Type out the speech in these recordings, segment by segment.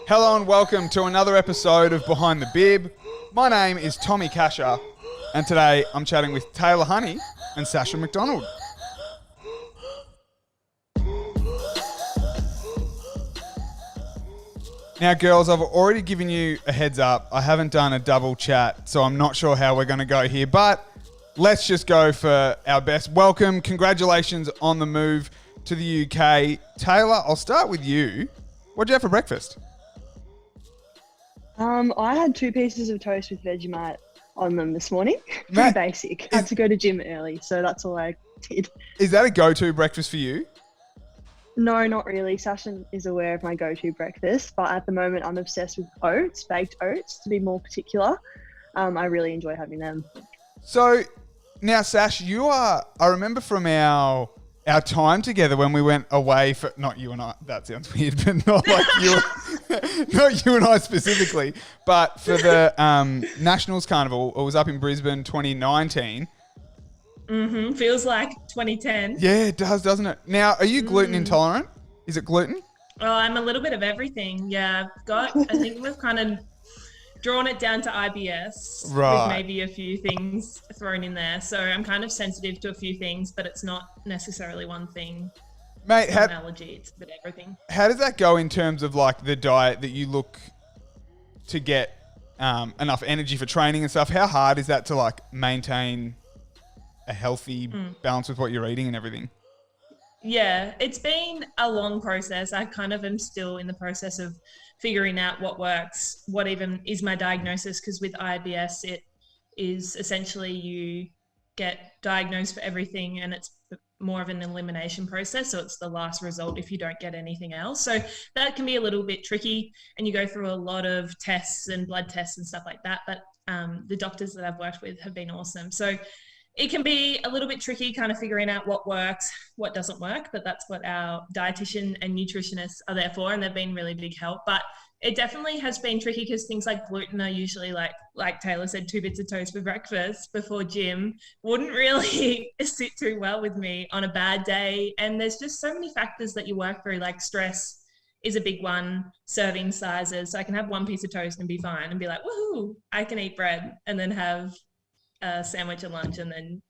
Hello and welcome to another episode of Behind the Bib. My name is Tommy Casher, and today I'm chatting with Tayla Honey and Sacha McDonald. Now, girls, I've already given you a heads up. I haven't done a double chat, so I'm not sure how we're going to go here, but let's just go for our best. Welcome, congratulations on the move to the UK. Tayla, I'll start with you. What'd you have for breakfast? I had 2 pieces of toast with Vegemite on them this morning. Pretty basic. Had to go to gym early, so that's all I did. Is that a go-to breakfast for you? No, not really. Sasha is aware of my go-to breakfast, but at the moment I'm obsessed with oats, baked oats, to be more particular. I really enjoy having them. So now, Sash, I remember from our time together when we went away for, not you and I, that sounds weird, but not like you, not you and I specifically, but for the Nationals Carnival. It was up in Brisbane 2019. Feels like 2010. Yeah, it does, doesn't it? Now, are you gluten intolerant? Is it gluten? Oh, I'm a little bit of everything. Yeah, I think we've kind of drawn it down to IBS with maybe a few things thrown in there. So I'm kind of sensitive to a few things, but it's not necessarily one thing. Mate, an allergy, it's a bit of everything. How does that go in terms of like the diet that you look to get enough energy for training and stuff? How hard is that to like maintain a healthy balance with what you're eating and everything? Yeah, it's been a long process. I kind of am still in the process of figuring out what works, what even is my diagnosis, because with IBS, it is essentially you get diagnosed for everything and it's more of an elimination process. So it's the last result if you don't get anything else. So that can be a little bit tricky and you go through a lot of tests and blood tests and stuff like that. But the doctors that I've worked with have been awesome. So it can be a little bit tricky kind of figuring out what works, what doesn't work, but that's what our dietitian and nutritionists are there for, and they've been really big help. But it definitely has been tricky because things like gluten are usually like Tayla said, 2 bits of toast for breakfast before gym wouldn't really sit too well with me on a bad day. And there's just so many factors that you work through, like stress is a big one, serving sizes. So I can have 1 piece of toast and be fine and be like, woohoo, I can eat bread, and then have a sandwich at lunch, and then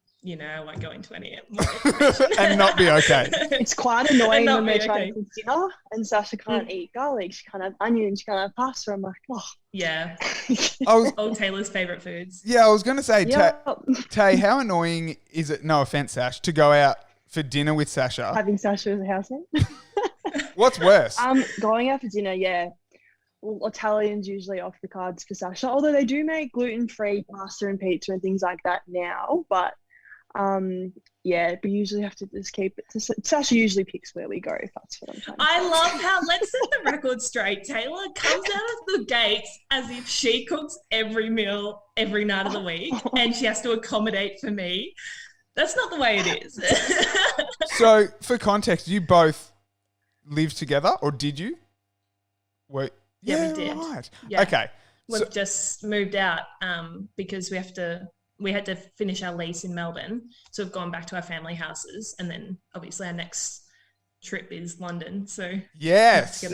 I won't go into any more information. And not be okay. It's quite annoying when we're trying to cook dinner and Sasha can't eat garlic, she can't have onions, she can't have pasta. I'm like, oh. Yeah. Old Taylor's favourite foods. Yeah, I was going to say, Tay, how annoying is it, no offence, Sash, to go out for dinner with Sasha? Having Sasha as a housemate? What's worse? Going out for dinner, yeah. Well, Italian's usually off the cards for Sasha, although they do make gluten-free pasta and pizza and things like that now. But we usually have to just keep it to Sasha. Usually picks where we go, if that's what I'm trying to say. I love how, let's set the record straight, Tayla comes out of the gates as if she cooks every meal every night of the week and she has to accommodate for me. That's not the way it is. So, for context, you both live together, or did you? Yeah, we did. Right. Yeah. Okay. We've just moved out because we had to finish our lease in Melbourne. So we've gone back to our family houses, and then obviously our next trip is London. So yes,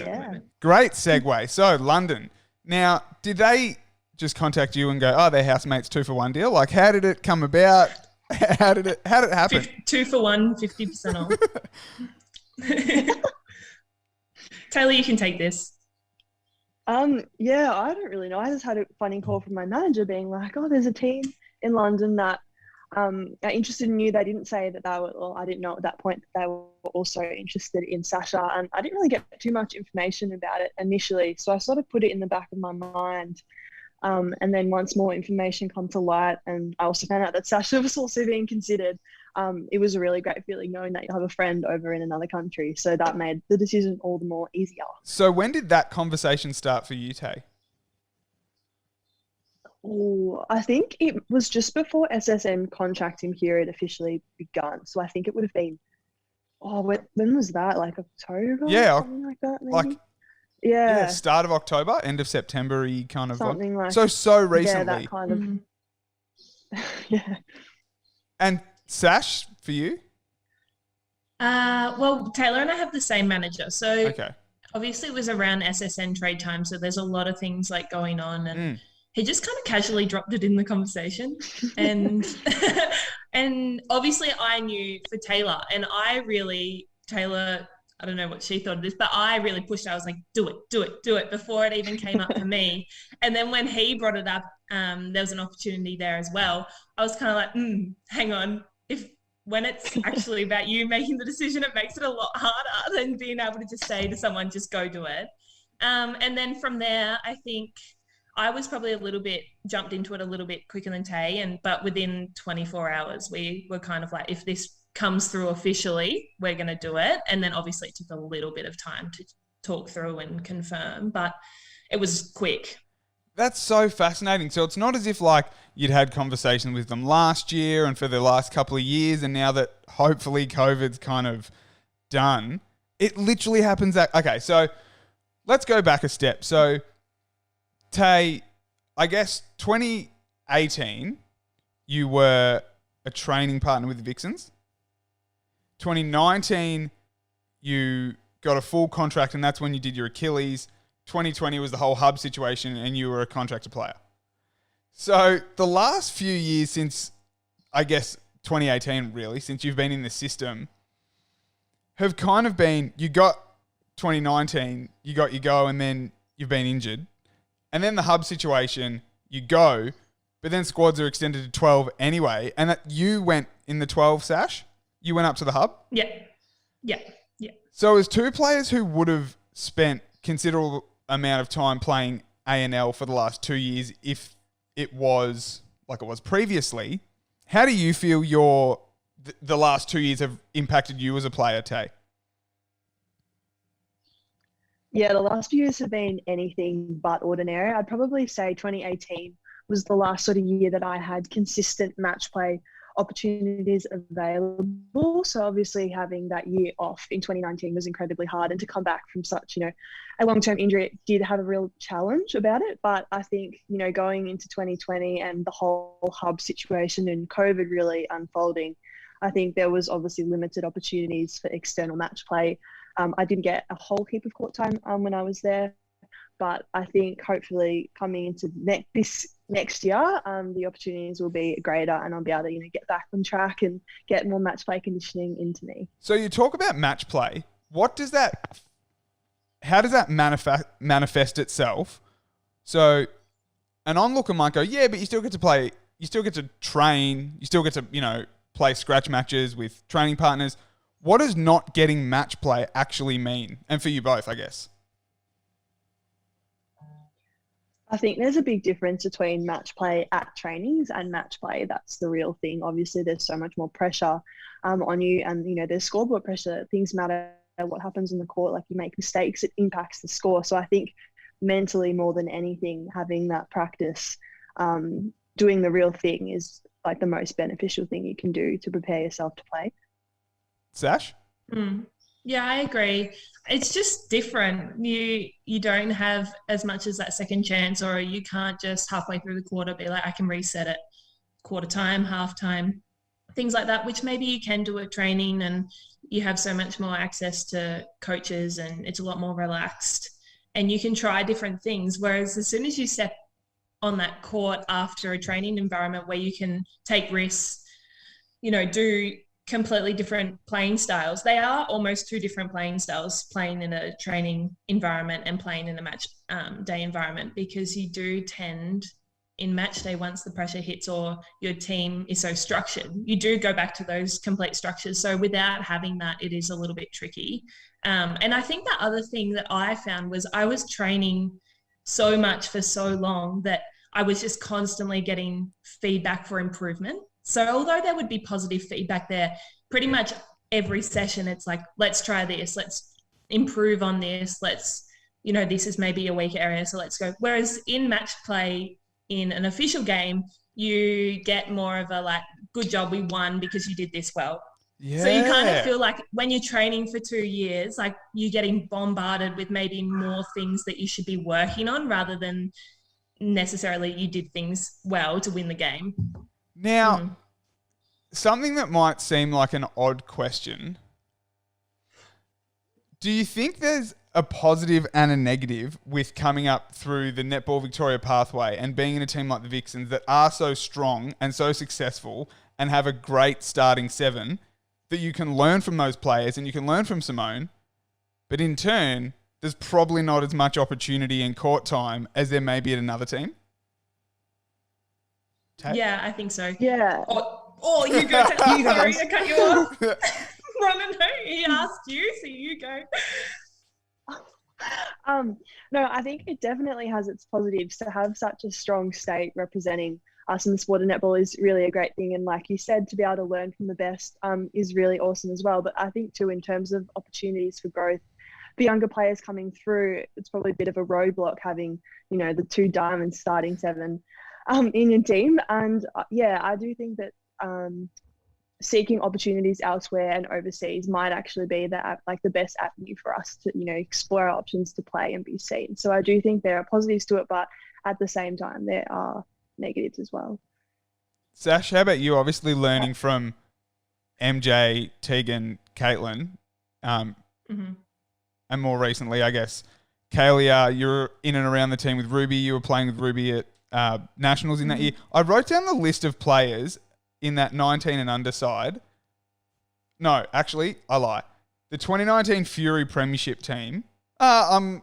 great segue. So London. Now, did they just contact you and go, "Oh, they're housemates 2 for 1 deal"? Like, how did it come about? How did it happen? 2 for 1, 50% off. Taylor, you can take this. Yeah, I don't really know. I just had a funny call from my manager being like, oh, there's a team in London that are interested in you. They didn't say that they were, well, I didn't know at that point that they were also interested in Sasha, and I didn't really get too much information about it initially. So I sort of put it in the back of my mind. And then once more information come to light, and I also found out that Sasha was also being considered, it was a really great feeling knowing that you have a friend over in another country. So that made the decision all the more easier. So when did that conversation start for you, Tay? Oh, I think it was just before SSM contracting period officially begun. So I think it would have been, when was that? Like October? Yeah. Something like that, maybe? Like, yeah, start of October, end of September-y kind of. Something like so recently. Yeah, that kind of. Yeah. And Sash, for you? Well, Taylor and I have the same manager. So okay. obviously it was around SSN trade time, so there's a lot of things like going on, and he just kind of casually dropped it in the conversation. And and obviously I knew for Tayla, and Tayla, I don't know what she thought of this, but I really pushed. I was like, do it before it even came up for me. And then when he brought it up, there was an opportunity there as well. I was kind of like, hang on. When it's actually about you making the decision, it makes it a lot harder than being able to just say to someone, just go do it. And then from there, I think I was probably jumped into it a little bit quicker than Tay, but within 24 hours, we were kind of like, if this comes through officially, we're going to do it. And then obviously it took a little bit of time to talk through and confirm, but it was quick. That's so fascinating. So it's not as if like you'd had conversations with them last year and for the last couple of years, and now that hopefully COVID's kind of done, it literally happens okay, so let's go back a step. So Tay, I guess 2018, you were a training partner with the Vixens. 2019, you got a full contract, and that's when you did your Achilles. 2020 was the whole hub situation, and you were a contractor player. So the last few years since, I guess, 2018, really, since you've been in the system, have kind of been, you got 2019, you got your go, and then you've been injured. And then the hub situation, you go, but then squads are extended to 12 anyway, and that you went in the 12, Sash? You went up to the hub? Yeah. So as two players who would have spent considerable amount of time playing ANL for the last 2 years, if it was like it was previously, how do you feel the last 2 years have impacted you as a player, Tay? Yeah, the last few years have been anything but ordinary. I'd probably say 2018 was the last sort of year that I had consistent match play opportunities available. So obviously having that year off in 2019 was incredibly hard, and to come back from such, a long-term injury, it did have a real challenge about it. But I think, going into 2020 and the whole hub situation and COVID really unfolding, I think there was obviously limited opportunities for external match play. I didn't get a whole heap of court time when I was there, but I think hopefully coming into this next year, the opportunities will be greater, and I'll be able to get back on track and get more match play conditioning into me. So you talk about match play. How does that manifest itself? So an onlooker might go, yeah, but you still get to play, you still get to train, you still get to play scratch matches with training partners. What does not getting match play actually mean? And for you both, I guess. I think there's a big difference between match play at trainings and match play. That's the real thing. Obviously, there's so much more pressure on you, and there's scoreboard pressure. Things matter. What happens in the court, like you make mistakes, it impacts the score. So I think mentally, more than anything, having that practice, doing the real thing is like the most beneficial thing you can do to prepare yourself to play. Sash? Yeah, I agree. It's just different. You don't have as much as that second chance, or you can't just halfway through the quarter be like, I can reset it quarter time, half time, things like that, which maybe you can do at training, and you have so much more access to coaches and it's a lot more relaxed and you can try different things. Whereas as soon as you step on that court after a training environment where you can take risks, do completely different playing styles. They are almost two different playing styles, playing in a training environment and playing in a match day environment, because you do tend in match day, once the pressure hits or your team is so structured, you do go back to those complete structures. So without having that, it is a little bit tricky. And I think the other thing that I found was I was training so much for so long that I was just constantly getting feedback for improvement. So although there would be positive feedback there, pretty much every session, it's like, let's try this, let's improve on this, let's, this is maybe a weak area, so let's go. Whereas in match play, in an official game, you get more of a like, good job, we won because you did this well. Yeah. So you kind of feel like when you're training for 2 years, like you're getting bombarded with maybe more things that you should be working on rather than necessarily you did things well to win the game. Now, something that might seem like an odd question. Do you think there's a positive and a negative with coming up through the Netball Victoria pathway and being in a team like the Vixens that are so strong and so successful and have a great starting 7 that you can learn from those players and you can learn from Simone, but in turn, there's probably not as much opportunity and court time as there may be at another team? Yeah, I think so. Yeah. Oh, you go. You Sorry, guys. I cut you off. No. He asked you, so you go. No, I think it definitely has its positives to have such a strong state representing us in the sport of netball is really a great thing. And like you said, to be able to learn from the best is really awesome as well. But I think too, in terms of opportunities for growth, for younger players coming through, it's probably a bit of a roadblock having, the 2 diamond starting 7 in your team. And I do think that seeking opportunities elsewhere and overseas might actually be the best avenue for us to, explore our options to play and be seen. So I do think there are positives to it, but at the same time, there are negatives as well. Sash, how about you? Obviously learning from MJ, Tegan, Caitlin, and more recently, I guess, Kaylia, you're in and around the team with Ruby. You were playing with Ruby at Nationals in that year. I wrote down the list of players in that 19 and under side. No, actually, I lie. The 2019 Fury Premiership team. I'm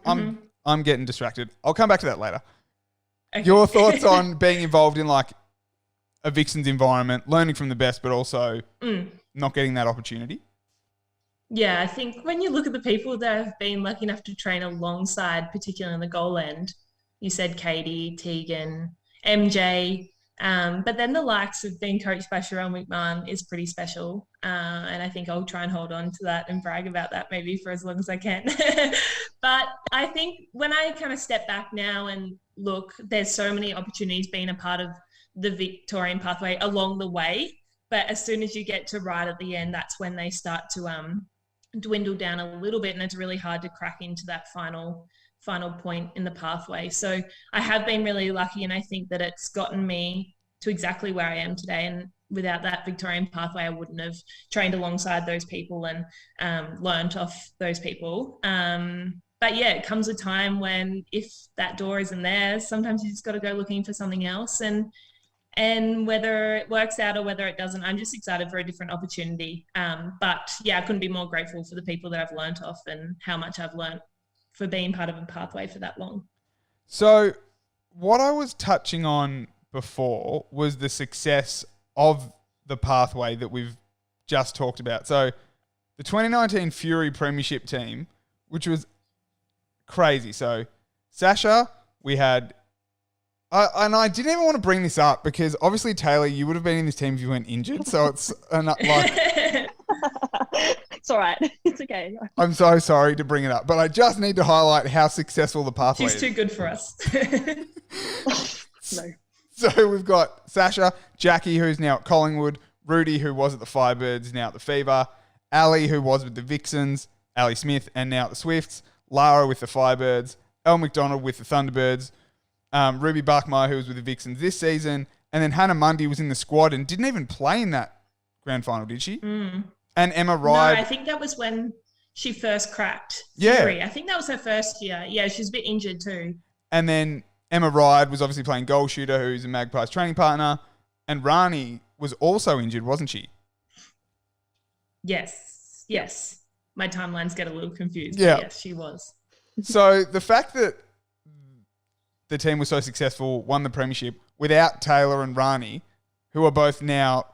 getting distracted. I'll come back to that later. Okay. Your thoughts on being involved in like a Vixens environment, learning from the best, but also not getting that opportunity? Yeah, I think when you look at the people that have been lucky enough to train alongside, particularly in the goal end, you said Katie, Tegan, MJ, but then the likes of being coached by Sherelle McMahon is pretty special. And I think I'll try and hold on to that and brag about that maybe for as long as I can. But I think when I kind of step back now and look, there's so many opportunities being a part of the Victorian pathway along the way. But as soon as you get to right at the end, that's when they start to dwindle down a little bit, and it's really hard to crack into that final point in the pathway. So I have been really lucky, and I think that it's gotten me to exactly where I am today. And without that Victorian pathway, I wouldn't have trained alongside those people and learned off those people. But yeah, it comes a time when if that door isn't there, sometimes you just got to go looking for something else. And whether it works out or whether it doesn't, I'm just excited for a different opportunity. But yeah, I couldn't be more grateful for the people that I've learnt off and how much I've learnt for being part of a pathway for that long. So what I was touching on before was the success of the pathway that we've just talked about. So the 2019 Fury Premiership team, which was crazy. So Sacha, we had... and I didn't even want to bring this up because obviously, Tayla, you would have been in this team if you weren't injured. So it's it's all right. It's okay. I'm so sorry to bring it up, but I just need to highlight how successful the pathway is. She's too good for us. No. So we've got Sacha, Jackie, who's now at Collingwood, Rudy, who was at the Firebirds, is now at the Fever, Ali, who was with the Vixens, Ali Smith, and now at the Swifts, Lara with the Firebirds, Elle McDonald with the Thunderbirds, Ruby Buckmeyer, who was with the Vixens this season, and then Hannah Mundy was in the squad and didn't even play in that grand final, did she? And Emma Ride. No, I think that was when she first cracked. Yeah. Fury. I think that was her first year. Yeah, she was a bit injured too. And then Emma Ride was obviously playing goal shooter, who's a Magpies training partner, and Rani was also injured, wasn't she? Yes. My timelines get a little confused. Yeah. Yes, she was. So the fact that the team was so successful, won the premiership without Tayla and Rani, who are both now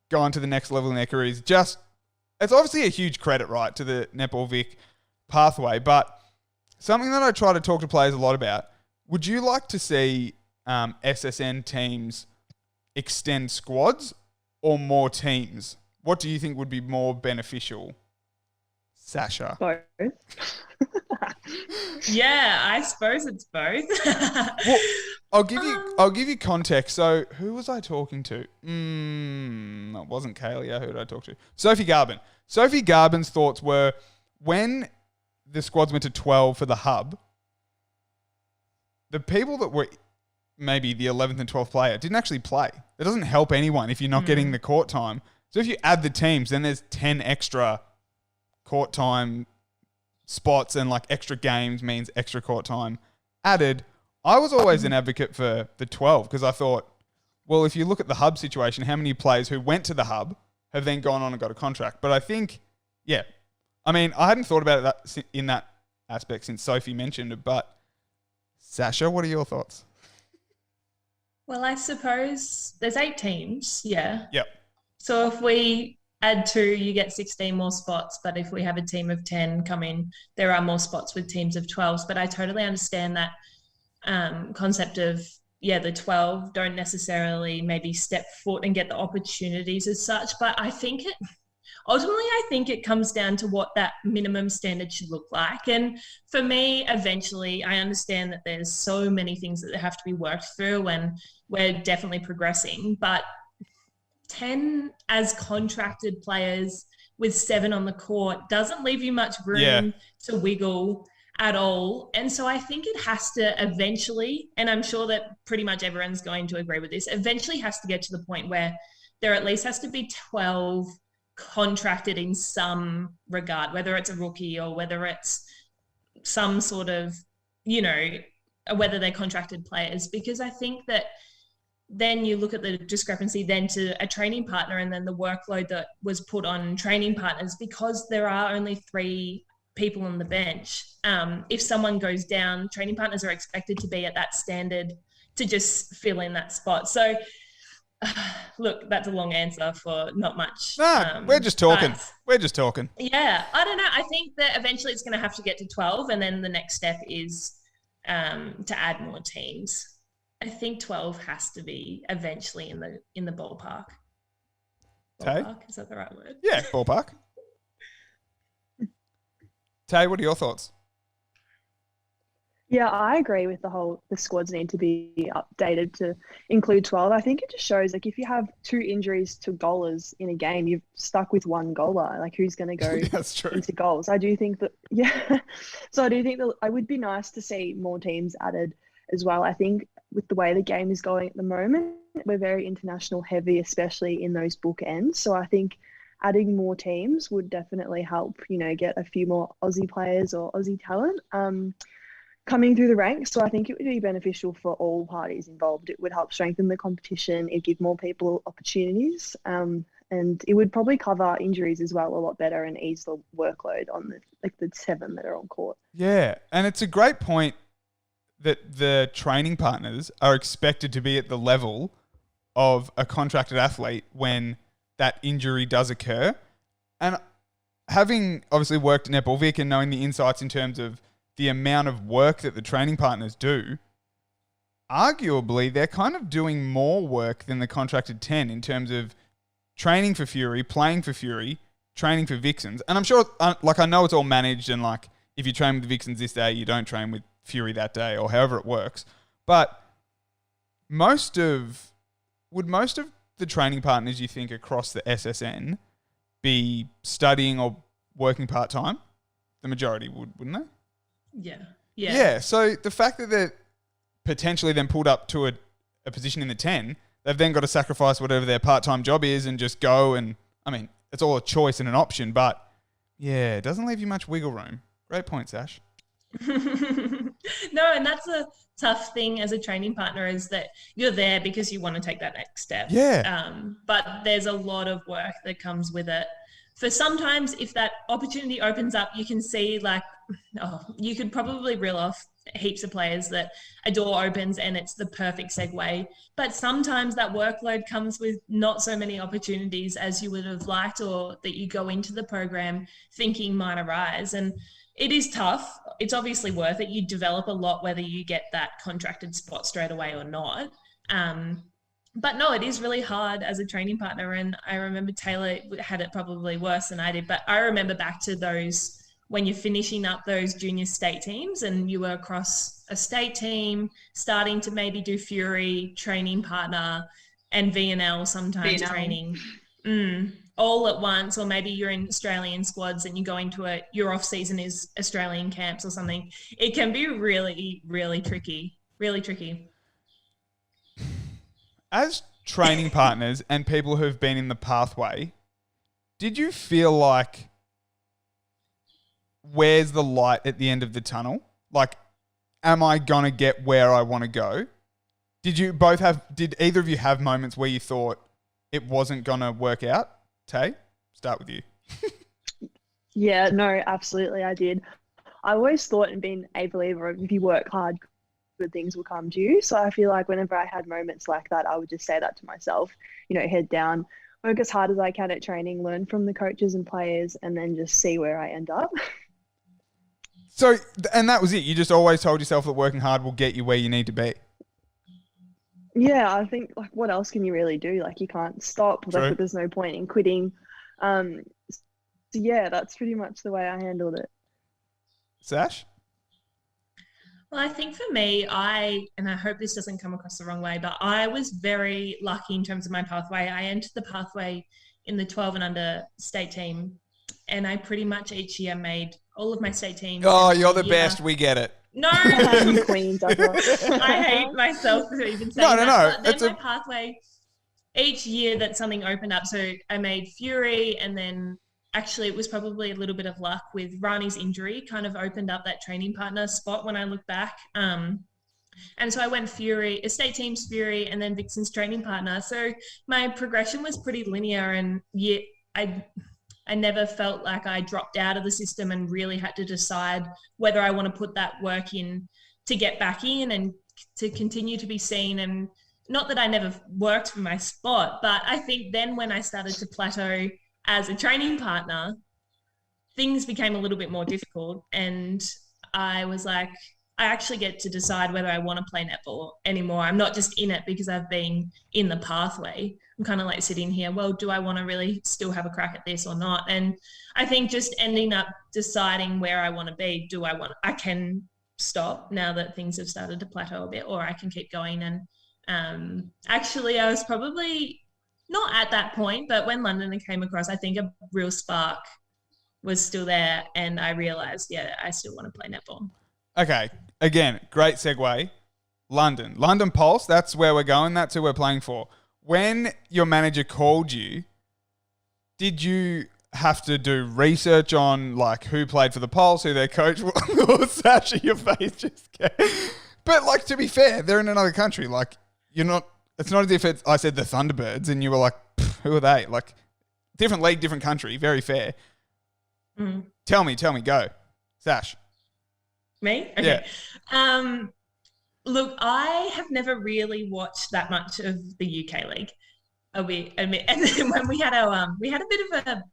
gone to the next level in their careers, it's obviously a huge credit, right, to the Netball Vic pathway. But something that I try to talk to players a lot about, would you like to see SSN teams extend squads or more teams? What do you think would be more beneficial, Sacha? Both. Yeah, I suppose it's both. Well, I'll give you context. So who was I talking to? That wasn't Kaylia. Who did I talk to? Sophie Garbin. Sophie Garbin's thoughts were when the squads went to 12 for the hub, the people that were maybe the 11th and 12th player didn't actually play. It doesn't help anyone if you're not getting the court time. So if you add the teams, then there's 10 extra court time spots and like extra games means extra court time added, I was always an advocate for the 12 because I thought, well, if you look at the hub situation, how many players who went to the hub have then gone on and got a contract? But I think, yeah, I mean, I hadn't thought about it in that aspect since Sophie mentioned it, but Sasha, what are your thoughts? Well, I suppose there's 8 teams, yeah. Yep. So if we add 2, you get 16 more spots. But if we have a team of 10 come in, there are more spots with teams of 12s. But I totally understand that concept of, the 12 don't necessarily maybe step foot and get the opportunities as such. But I think it comes down to what that minimum standard should look like. And for me, eventually, I understand that there's so many things that have to be worked through and we're definitely progressing. But 10 as contracted players with 7 on the court doesn't leave you much room to wiggle at all. And so I think it has to eventually, and I'm sure that pretty much everyone's going to agree with this, eventually has to get to the point where there at least has to be 12 contracted in some regard, whether it's a rookie or whether it's some sort of, whether they're contracted players, because I think that then you look at the discrepancy then to a training partner and then the workload that was put on training partners because there are only 3 people on the bench. If someone goes down, training partners are expected to be at that standard to just fill in that spot. So look, that's a long answer for not much. No, we're just talking. We're just talking. Yeah, I don't know. I think that eventually it's going to have to get to 12 and then the next step is to add more teams. I think 12 has to be eventually in the ballpark. Ballpark, is that the right word? Yeah, ballpark. Tay, what are your thoughts? Yeah, I agree with the squads need to be updated to include 12. I think it just shows, like, if you have 2 injuries to goalers in a game, you've stuck with 1 goaler. Like, who's going to go That's true. into goals? I do think that, So I do think that it would be nice to see more teams added as well. I think with the way the game is going at the moment, we're very international heavy, especially in those bookends. So I think adding more teams would definitely help, get a few more Aussie players or Aussie talent coming through the ranks. So I think it would be beneficial for all parties involved. It would help strengthen the competition. It'd give more people opportunities. And it would probably cover injuries as well a lot better and ease the workload on the 7 that are on court. Yeah, and it's a great point that the training partners are expected to be at the level of a contracted athlete when that injury does occur. And having obviously worked at Netball Vic and knowing the insights in terms of the amount of work that the training partners do, arguably they're kind of doing more work than the contracted 10 in terms of training for Fury, playing for Fury, training for Vixens. And I'm sure, I know it's all managed and like if you train with the Vixens this day, you don't train with Fury that day or however it works. But would most of the training partners you think across the SSN be studying or working part-time? The majority would, wouldn't they? Yeah. So the fact that they're potentially then pulled up to a position in the 10, they've then got to sacrifice whatever their part-time job is and just go and, I mean, it's all a choice and an option, but yeah, it doesn't leave you much wiggle room. Great point, Sash. No, and that's a tough thing as a training partner is that you're there because you want to take that next step. Yeah. But there's a lot of work that comes with it. For sometimes if that opportunity opens up, you can see you could probably reel off heaps of players that a door opens and it's the perfect segue. But sometimes that workload comes with not so many opportunities as you would have liked or that you go into the program thinking might arise. And it is tough. It's obviously worth it. You develop a lot whether you get that contracted spot straight away or not. But no, it is really hard as a training partner. And I remember Tayla had it probably worse than I did. But I remember back to those when you're finishing up those junior state teams and you were across a state team, starting to maybe do Fury, training partner, and VNL sometimes training. All at once, or maybe you're in Australian squads and you go into your off season is Australian camps or something. It can be really, really tricky, As training partners and people who've been in the pathway, did you feel like where's the light at the end of the tunnel? Like, am I going to get where I want to go? Did either of you have moments where you thought it wasn't going to work out? Tay, start with you. Yeah, no, absolutely, I did. I always thought and been a believer of if you work hard, good things will come to you. So I feel like whenever I had moments like that, I would just say that to myself, head down, work as hard as I can at training, learn from the coaches and players, and then just see where I end up. So, and that was it. You just always told yourself that working hard will get you where you need to be. Yeah, I think, like, what else can you really do? Like, you can't stop. Like, there's no point in quitting. So yeah, that's pretty much the way I handled it. Sash? Well, I think for me, and I hope this doesn't come across the wrong way, but I was very lucky in terms of my pathway. I entered the pathway in the 12 and under state team, and I pretty much each year made all of my state teams. Oh, you're the best. We get it. No. Queen, I hate myself for even saying that. No. But then my pathway, each year that something opened up, so I made Fury, and then actually it was probably a little bit of luck with Rani's injury kind of opened up that training partner spot when I look back. And so I went Fury, state teams Fury, and then Vixens training partner. So my progression was pretty linear, and yet I never felt like I dropped out of the system and really had to decide whether I want to put that work in to get back in and to continue to be seen. And not that I never worked for my spot, but I think then when I started to plateau as a training partner, things became a little bit more difficult. And I was like, I actually get to decide whether I want to play netball anymore. I'm not just in it because I've been in the pathway. I'm kind of like sitting here, well, do I want to really still have a crack at this or not? And I think just ending up deciding where I want to be, I can stop now that things have started to plateau a bit, or I can keep going. And actually I was probably not at that point, but when London came across, I think a real spark was still there. And I realized, yeah, I still want to play netball. Okay. Again, great segue. London Pulse, that's where we're going. That's who we're playing for. When your manager called you, did you have to do research on like who played for the Pulse, who their coach was? Oh, Sasha, your face just came. But like, to be fair, they're in another country. Like, it's not as if I said the Thunderbirds and you were like, who are they? Like, different league, different country, very fair. Mm. Tell me, go. Sash. Me? Okay. Yeah. Look, I have never really watched that much of the UK league. I'll admit. And then when we had we had a bit of a,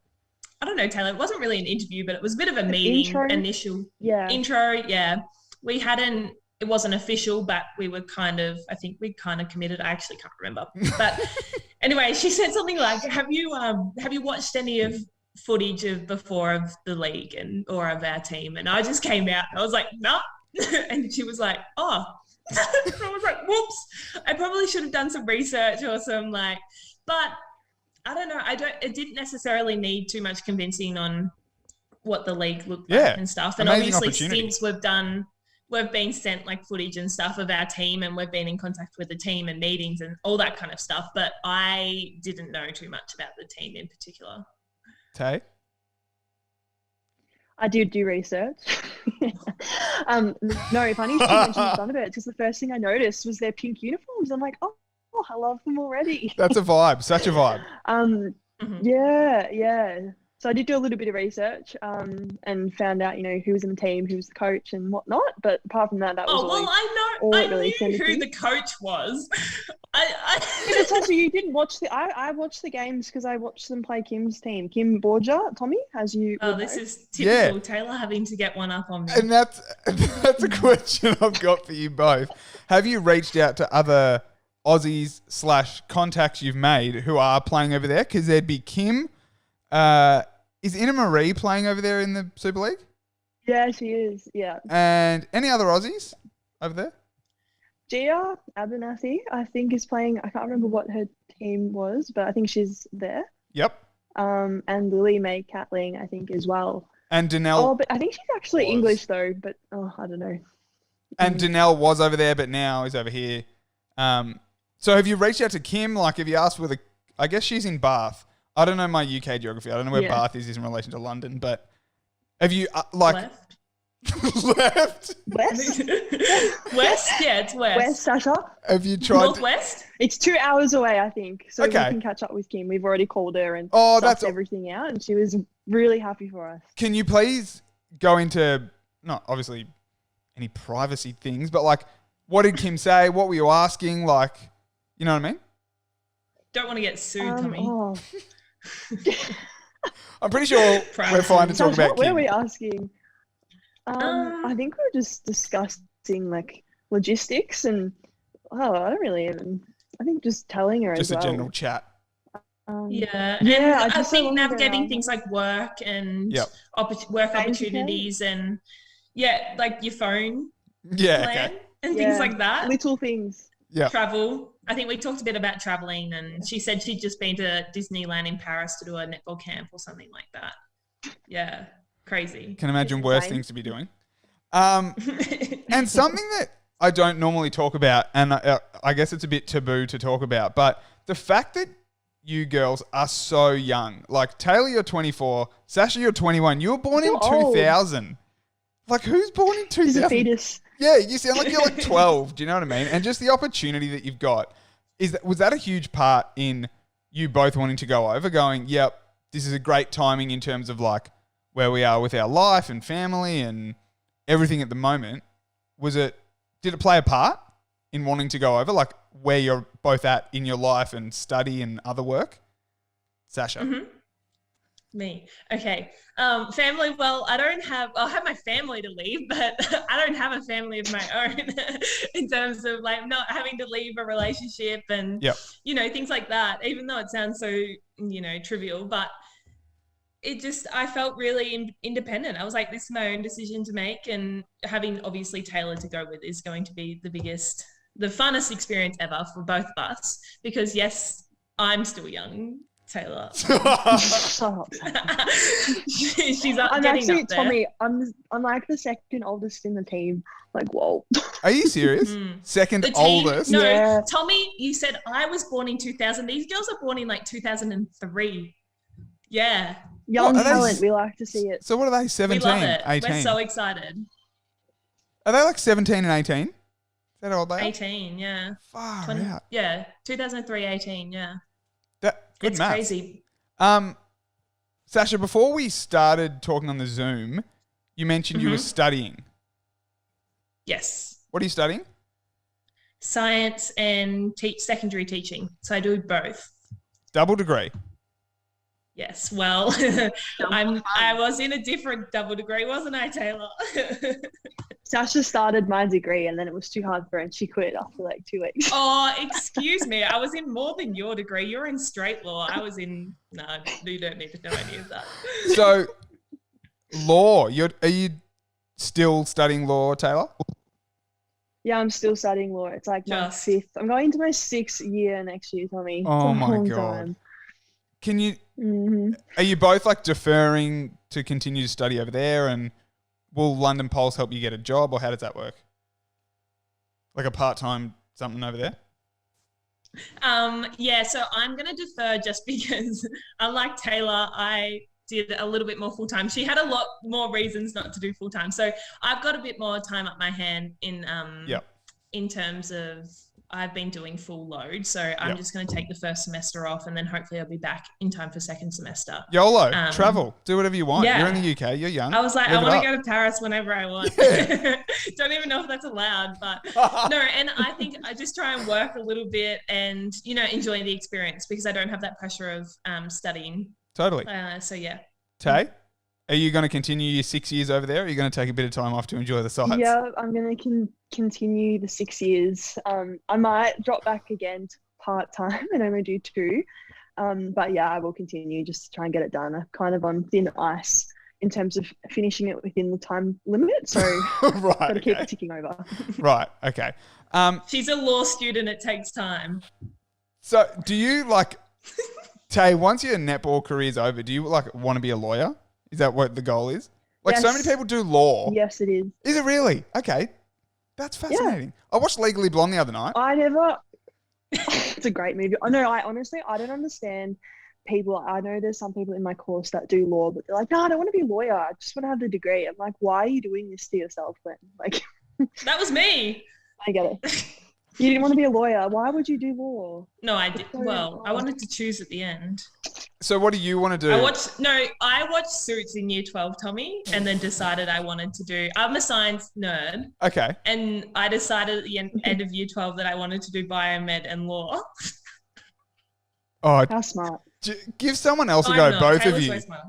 I don't know, Tayla, it wasn't really an interview, but it was a bit of a meeting, initial intro. Yeah. It wasn't official, but I think we kind of committed. I actually can't remember. But anyway, she said something like, have you watched any of footage of before of the league or of our team? And I just came out. I was like, no. And she was like, oh. I was like, whoops. I probably should have done some research or but I don't know. It didn't necessarily need too much convincing on what the league looked like and stuff. And obviously since we've been sent like footage and stuff of our team, and we've been in contact with the team and meetings and all that kind of stuff. But I didn't know too much about the team in particular. Tay? I did do research. No, funny you mentioned Thunderbirds, because the first thing I noticed was their pink uniforms. I'm like, oh, I love them already. That's a vibe. Such a vibe. Yeah. So I did do a little bit of research and found out, who was in the team, who was the coach and whatnot. But apart from that, I knew who the coach was. You didn't watch I watched the games because I watched them play Kim's team. Kim Borgia, Tommy, as you this is typical Tayla having to get one up on me. And that's a question I've got for you both. Have you reached out to other Aussies / contacts you've made who are playing over there? Because there'd be Kim. Is Ina Marie playing over there in the Super League? Yeah, she is. Yeah. And any other Aussies over there? Gia Abernathy, I think, is playing. I can't remember what her team was, but I think she's there. Yep. And Lily Mae Catling, I think, as well. And Danelle. Oh, but I think she's actually English though. But I don't know. And Danelle was over there, but now is over here. So have you reached out to Kim? Like, have you asked whether? I guess she's in Bath. I don't know my UK geography. I don't know where Bath is in relation to London, but Have you Left. left? West? West? Yeah, it's west. West, Sasha? Have you tried? Northwest? It's 2 hours away, I think. So Okay. we can catch up with Kim. We've already called her and Oh, sussed that's everything out, and she was really happy for us. Can you please go into not obviously any privacy things, but like, what did Kim say? What were you asking? Like, you know what I mean? Don't want to get sued, Tommy. Oh. I'm pretty sure we're fine to talk Sasha, about what Kim. are we asking? I think we were just discussing like logistics and I don't really even. I think just telling her Just as a well. general chat. Yeah, Yeah, and I just think so long ago navigating now. things like work and Yep. work Phones, opportunities and like your phone Yeah, plan okay. and things like that. Little things. Yeah. Travel. I think we talked a bit about traveling, and she said she'd just been to Disneyland in Paris to do a netball camp or something like that. Yeah, crazy. Can imagine It's worse insane. things to be doing. And something that I don't normally talk about, and I guess it's a bit taboo to talk about, but the fact that you girls are so young. Like, Tayla, you're 24. Sasha, you're 21. You were born in You're old. 2000. Like, who's born in 2000? She's a fetus. Yeah, you sound like you're like 12. Do you know what I mean? And just the opportunity that you've got, was that a huge part in you both wanting to go over, going, yep, this is a great timing in terms of like where we are with our life and family and everything at the moment? Did it play a part in wanting to go over, like where you're both at in your life and study and other work? Sasha. Mm-hmm. Me. Okay. Family. Well, I'll have my family to leave, but I don't have a family of my own in terms of like not having to leave a relationship and, Yep. things like that, even though it sounds so, trivial, but I felt really independent. I was like, this is my own decision to make, and having obviously Tayla to go with is going to be the funnest experience ever for both of us, because yes, I'm still young, Tayla. Shut up. She's up, I'm getting actually up there. Tommy. I'm like the second oldest in the team. Like, whoa. Are you serious? Second The team, oldest? no, Yeah. Tommy, you said I was born in 2000. These girls are born in like 2003. Yeah. Young What, are they talent. We like to see it. So what are they, We 17, love it. 18? We're so excited. Are they like 17 and 18? Is that how old they are? 18, yeah. Far 20 out. Yeah, 2003, 18, yeah. Good It's maths. crazy. Sasha, before we started talking on the Zoom, you mentioned you were studying. Yes. What are you studying? Science and secondary teaching. So I do both. Double degree. Yes. Well, I was in a different double degree, wasn't I, Tayla? Sasha started my degree and then it was too hard for her and she quit after like 2 weeks. Oh, excuse me. I was in more than your degree. You're in straight law. I was in, no, you don't need to know any of that. So, law. Are you still studying law, Tayla? Yeah, I'm still studying law. It's like my Just. 5th. I'm going to my 6th year next year, Tommy. It's Oh a my long God. time. Can you? Mm-hmm. Are you both like deferring to continue to study over there, and will London Pulse help you get a job, or how does that work? Like a part-time something over there? Yeah, so I'm going to defer just because, unlike Tayla, I did a little bit more full-time. She had a lot more reasons not to do full-time. So I've got a bit more time up my hand in terms of I've been doing full load. So I'm just going to take the first semester off and then hopefully I'll be back in time for second semester. YOLO, travel, do whatever you want. Yeah. You're in the UK, you're young. I was like, Live I it want up. to go to Paris whenever I want. Yeah. Don't even know if that's allowed, but no. And I think I just try and work a little bit and, enjoy the experience because I don't have that pressure of studying. Totally. So yeah. Tay, are you going to continue your 6 years over there? Or are you going to take a bit of time off to enjoy the sights? Yeah, I'm going to continue the 6 years. I might drop back again to part-time and only do 2. But yeah, I will continue just to try and get it done. I'm kind of on thin ice in terms of finishing it within the time limit. So Right, got to keep okay. it ticking over. Right, okay. She's a law student. It takes time. So do you Tay, once your netball career's over, do you want to be a lawyer? Is that what the goal is? So many Yes. people do law. Yes, it is. Is it really? Okay. That's fascinating. I watched Legally Blonde the other night. It's a great movie. I honestly, I don't understand people, I know there's some people in my course that do law, but they're like, no, I don't want to be a lawyer. I just want to have the degree. I'm like, why are you doing this to yourself then? Like, That was me. I get it. You didn't want to be a lawyer. Why would you do law? No, I did. Well, I wanted to choose at the end. So what do you want to do? I watched Suits in year 12, Tommy, and then decided I wanted to do, I'm a science nerd. Okay. And I decided at the end of year 12 that I wanted to do biomed and law. Oh, How smart. give someone else a I'm go, not. both Taylor's of you. way smarter.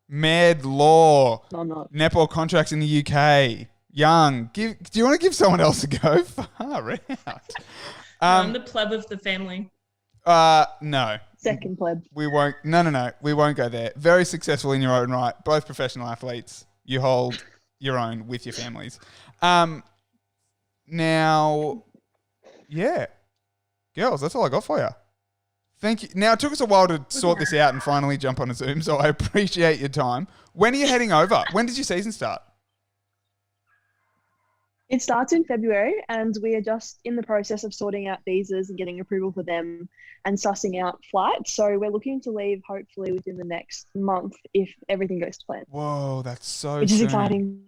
Med, law, No, I'm not. netball contracts in the UK. Young. Do you want to give someone else a go? Far out. I'm the pleb of the family. No. Second pleb. We won't. No. We won't go there. Very successful in your own right. Both professional athletes. You hold your own with your families. Now, yeah. Girls, that's all I got for you. Thank you. Now, it took us a while to sort this out and finally jump on a Zoom, so I appreciate your time. When are you heading over? When does your season start? It starts in February, and we are just in the process of sorting out visas and getting approval for them and sussing out flights. So we're looking to leave hopefully within the next month if everything goes to plan. Whoa, that's so Which is soon. exciting.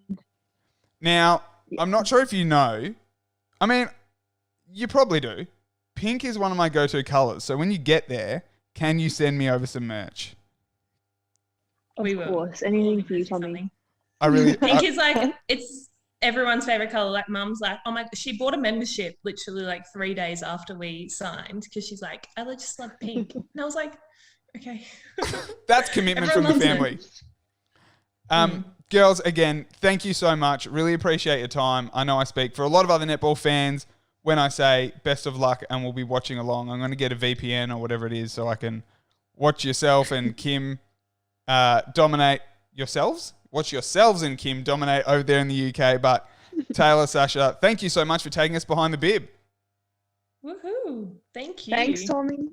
Now, I'm not sure if you know. I mean, you probably do. Pink is one of my go-to colours. So when you get there, can you send me over some merch? Of We will. course. Anything We'll for you, something. Tommy. I really... Pink is like, it's everyone's favorite color. Like Mum's like, oh my, she bought a membership literally like 3 days after we signed because she's like, I just love pink. And I was like, okay. That's commitment from the Everyone loves family. Girls, again, thank you so much. Really appreciate your time. I know I speak for a lot of other netball fans when I say best of luck and we'll be watching along. I'm going to get a VPN or whatever it is so I can watch yourself and Kim dominate yourselves. Watch yourselves and Kim dominate over there in the UK. But Tayla, Sacha, thank you so much for taking us behind the bib. Woohoo. Thank you. Thanks, Tommy.